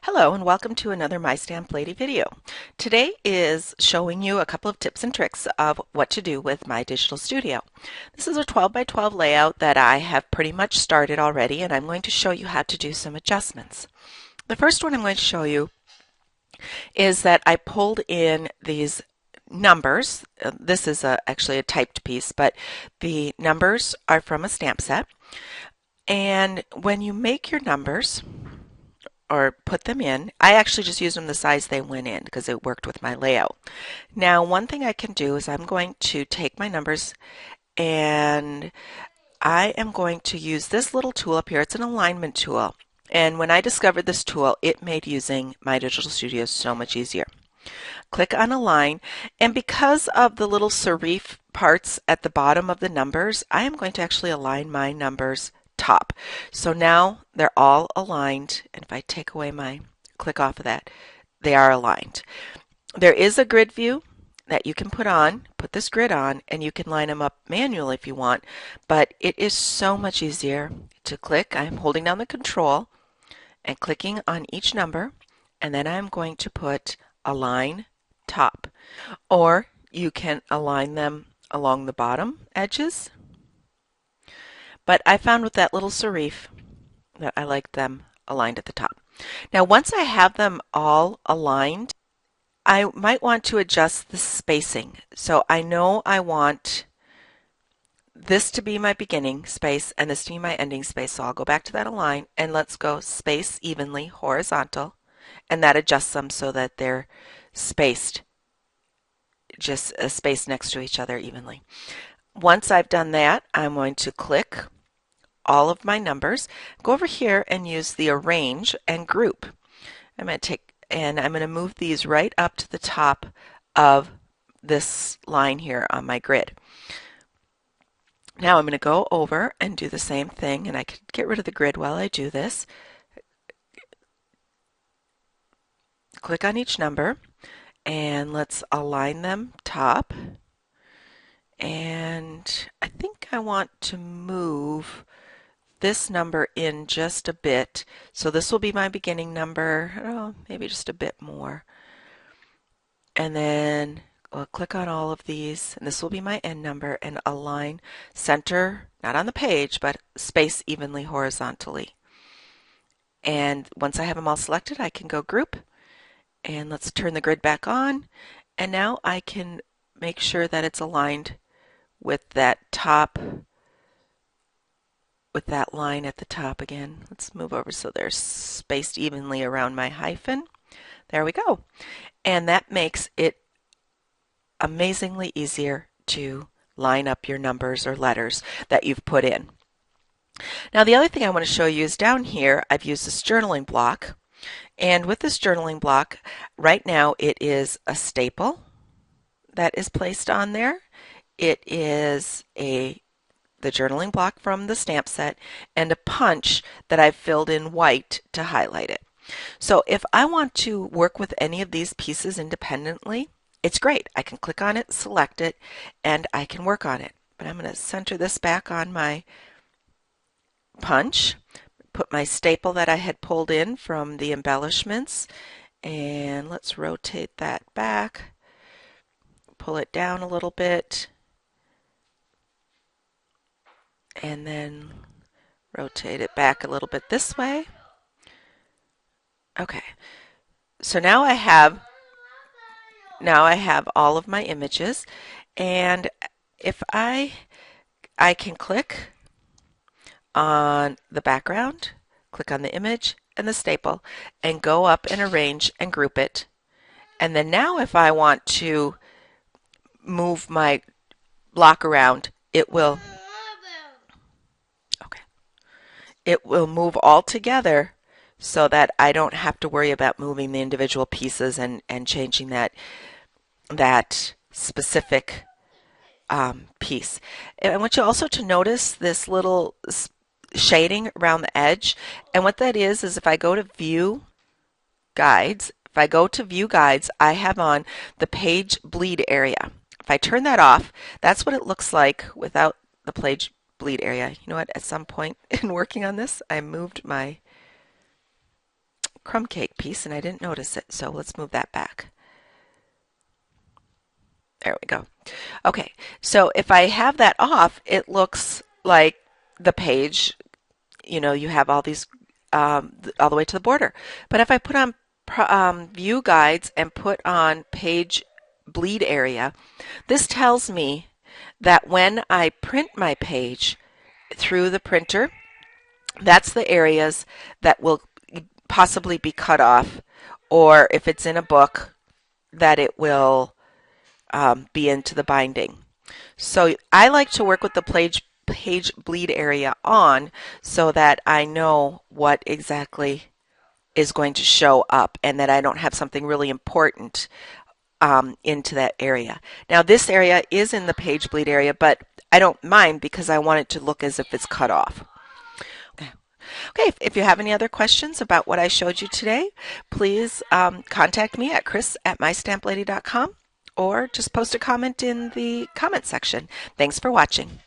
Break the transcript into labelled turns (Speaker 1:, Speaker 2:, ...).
Speaker 1: Hello and welcome to another My Stamp Lady video. Today is showing you a couple of tips and tricks of what to do with My Digital Studio. This is a 12 by 12 layout that I have pretty much started already, and I'm going to show you how to do some adjustments. The first one I'm going to show you is that I pulled in these numbers. This is actually a typed piece, but the numbers are from a stamp set. And when you make your numbers, or put them in. I actually just used them the size they went in because it worked with my layout. Now, one thing I can do is I'm going to take my numbers and I am going to use this little tool up here. It's an alignment tool. And when I discovered this tool, it made using My Digital Studio so much easier. Click on Align, and because of the little serif parts at the bottom of the numbers, I am going to actually align my numbers top. So now they're all aligned, and if I take away my click off of that, they are aligned. There is a grid view that you can put this grid on, and you can line them up manually if you want, but it is so much easier to click. I'm holding down the control and clicking on each number, and then I'm going to put align top, or you can align them along the bottom edges. But I found with that little serif that I like them aligned at the top. Now, once I have them all aligned, I might want to adjust the spacing. So I know I want this to be my beginning space and this to be my ending space. So I'll go back to that align and let's go space evenly horizontal, and that adjusts them so that they're spaced, just spaced next to each other evenly. Once I've done that, I'm going to click all of my numbers, go over here and use the arrange and group. I'm going to move these right up to the top of this line here on my grid. Now I'm going to go over and do the same thing, and I can get rid of the grid while I do this. Click on each number and let's align them top. And I think I want to move this number in just a bit. So this will be my beginning number, maybe just a bit more. And then I'll click on all of these, and this will be my end number, and align center, not on the page, but space evenly horizontally. And once I have them all selected, I can go group, and let's turn the grid back on. And now I can make sure that it's aligned with that top, with that line at the top again. Let's move over so they're spaced evenly around my hyphen. There we go. And that makes it amazingly easier to line up your numbers or letters that you've put in. Now the other thing I want to show you is down here I've used this journaling block, and with this journaling block right now it is a staple that is placed on there. It is the journaling block from the stamp set and a punch that I've filled in white to highlight it. So if I want to work with any of these pieces independently, it's great. I can click on it, select it, and I can work on it. But I'm going to center this back on my punch, put my staple that I had pulled in from the embellishments, and let's rotate that back, pull it down a little bit, and then rotate it back a little bit this way. Okay, so now I have all of my images, and if I can click on the background, click on the image and the staple, and go up and arrange and group it. And then now if I want to move my block around, it will move all together so that I don't have to worry about moving the individual pieces and changing that specific piece. And I want you also to notice this little shading around the edge, and what that is if I go to view guides, I have on the page bleed area. If I turn that off, that's what it looks like without the page bleed area. You know what, at some point in working on this I moved my crumb cake piece and I didn't notice it, so let's move that back. There we go. Okay, so if I have that off, it looks like the page, you have all these all the way to the border. But if I put on view guides and put on page bleed area, this tells me that when I print my page through the printer, that's the areas that will possibly be cut off, or if it's in a book, that it will be into the binding. So I like to work with the page bleed area on so that I know what exactly is going to show up and that I don't have something really important into that area. Now this area is in the page bleed area, but I don't mind because I want it to look as if it's cut off. Okay, if you have any other questions about what I showed you today, please contact me at chris@mystamplady.com or just post a comment in the comment section. Thanks for watching.